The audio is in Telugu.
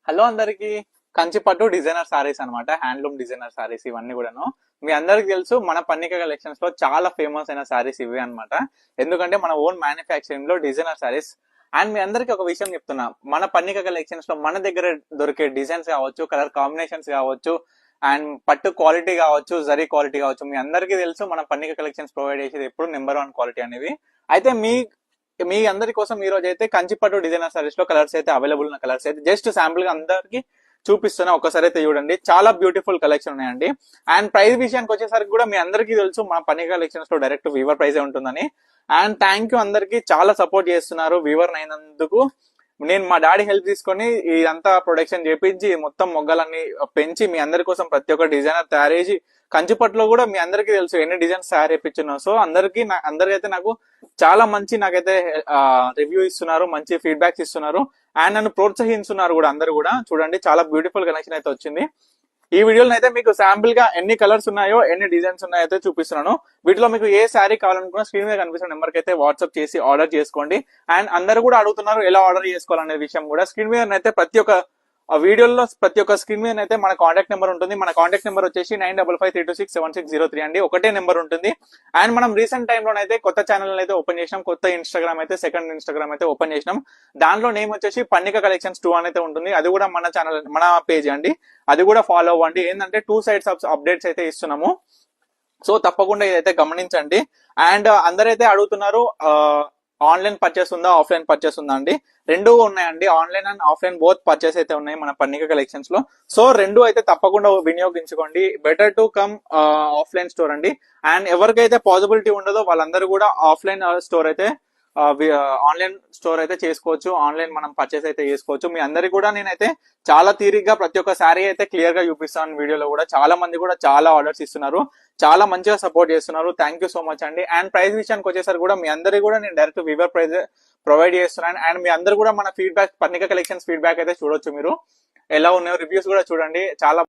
హలో అందరికి. కంచిపట్టు డిజైనర్ సారీస్ అన్నమాట, హ్యాండ్లూమ్ డిజైనర్ సారీస్ ఇవన్నీ కూడాను. మీ అందరికి తెలుసు మన పన్నిక కలెక్షన్స్ లో చాలా ఫేమస్ అయిన సారీస్ ఇవి అన్నమాట. ఎందుకంటే మన ఓన్ మ్యానుఫ్యాక్చరింగ్ లో డిజైనర్ సారీస్. అండ్ మీ అందరికి ఒక విషయం చెప్తున్నా, మన పన్నిక కలెక్షన్స్ లో మన దగ్గర దొరికే డిజైన్స్ కావచ్చు, కలర్ కాంబినేషన్స్ కావచ్చు, అండ్ పట్టు క్వాలిటీ కావచ్చు, జరీ క్వాలిటీ కావచ్చు, మీ అందరికీ తెలుసు మన పన్నిక కలెక్షన్స్ ప్రొవైడ్ చేసేది ఎప్పుడు నెంబర్ 1 క్వాలిటీ అనేవి. అయితే మీ అందరి కోసం ఈ రోజు అయితే కంచిపట్టు డిజైనర్ సారీస్ లో కలర్స్ అయితే అవైలబుల్ ఉన్న కలర్స్ అయితే జస్ట్ శాంపుల్ గా అందరికి చూపిస్తున్నా. ఒకసారి అయితే చూడండి, చాలా బ్యూటిఫుల్ కలెక్షన్ ఉన్నాయండి. అండ్ ప్రైస్ విషయానికి వచ్చేసరికి కూడా మీ అందరికీ తెలుసు మన పని కలెక్షన్స్ లో డైరెక్ట్ వీవర్ ప్రైస్ ఉంటుందని. అండ్ థ్యాంక్ యూ అందరికి, చాలా సపోర్ట్ చేస్తున్నారు వీవర్ అయినందుకు. నేను మా డాడీ హెల్ప్ తీసుకొని ఇదంతా ప్రొడక్షన్ చేపించి మొత్తం మొగ్గలన్నీ పెంచి మీ అందరి కోసం ప్రతి ఒక్క డిజైనర్ తయారు చేసి, కంచిపట్టులో కూడా మీ అందరికీ తెలుసు ఎన్ని డిజైన్స్ తయారు చేయించున్నావు. సో అందరికైతే నాకు చాలా మంచి నాకైతే రివ్యూ ఇస్తున్నారు, మంచి ఫీడ్బ్యాక్స్ ఇస్తున్నారు, అండ్ నన్ను ప్రోత్సహిస్తున్నారు కూడా. అందరు కూడా చూడండి, చాలా బ్యూటిఫుల్ కలెక్షన్ అయితే వచ్చింది. ఈ వీడియోలో అయితే మీకు శాంపుల్ గా ఎన్ని కలర్స్ ఉన్నాయో, ఎన్ని డిజైన్స్ ఉన్నాయో అయితే చూపిస్తున్నాను. వీటిలో మీకు ఏ శారీ కావాలనుకున్నా స్క్రీన్ మీద కనిపిస్తున్న నెంబర్ కి అయితే వాట్సాప్ చేసి ఆర్డర్ చేసుకోండి. అండ్ అందరు కూడా అడుగుతున్నారు ఎలా ఆర్డర్ చేసుకోవాలనే విషయం కూడా. స్క్రీన్ మీద అయితే ప్రతి ఒక్క వీడియోలో ప్రతి ఒక్క స్క్రీన్ మీద అయితే మన కాంటాక్ట్ నెంబర్ ఉంటుంది. మన కాంటాక్ట్ నెంబర్ వచ్చేసి 9553267603 అండి, ఒకటే నెంబర్ ఉంటుంది. అండ్ మనం రీసెంట్ టైమ్ లోనైతే కొత్త ఛానల్ అయితే ఓపెన్ చేసినాం, కొత్త ఇన్స్టాగ్రామ్ అయితే సెకండ్ ఇన్స్టాగ్రామ్ అయితే ఓపెన్ చేసినాం. దాంట్లో నేమ్ వచ్చేసి పన్నిక కలెక్షన్స్ 2 అయితే ఉంటుంది. అది కూడా మన ఛానల్, మన పేజ్ అండి, అది కూడా ఫాలో అవ్వండి. ఏంటంటే 2 సైడ్స్ అప్డేట్స్ అయితే ఇస్తున్నాము. సో తప్పకుండా ఇదైతే గమనించండి. అండ్ అందరైతే అడుగుతున్నారు ఆన్లైన్ పర్చేస్ ఉందా, ఆఫ్లైన్ పర్చేస్ ఉందా అండి. రెండు ఉన్నాయండి, online and offline both purchase అయితే ఉన్నాయి మన పన్నిక కలెక్షన్స్ లో. సో రెండు అయితే తప్పకుండా వినియోగించుకోండి. Better to come offline store అండి. అండ్ ఎవరికైతే పాసిబిలిటీ ఉండదో వాళ్ళందరూ కూడా ఆఫ్లైన్ స్టోర్ అయితే ఆన్లైన్ స్టోర్ అయితే చేసుకోవచ్చు, ఆన్లైన్ మనం పర్చేస్ అయితే చేసుకోవచ్చు. మీ అందరికి కూడా నేనైతే చాలా తీరిగ్గా ప్రతి ఒక్క శారీ అయితే క్లియర్ గా చూపిస్తాను వీడియోలో కూడా. చాలా మంది కూడా చాలా ఆర్డర్స్ ఇస్తున్నారు, చాలా మంచిగా సపోర్ట్ చేస్తున్నారు. థ్యాంక్ యూ సో మచ్ అండి. అండ్ ప్రైస్ విషయానికి వచ్చేసరికి కూడా మీ అందరికి కూడా నేను డైరెక్ట్ వీవర్ ప్రైస్ ప్రొవైడ్ చేస్తున్నాను. అండ్ మీ అందరు కూడా మన ఫీడ్బ్యాక్, పన్నిక కలెక్షన్స్ ఫీడ్బ్యాక్ అయితే చూడొచ్చు. మీరు ఎలా ఉన్నాయో రివ్యూస్ కూడా చూడండి. చాలా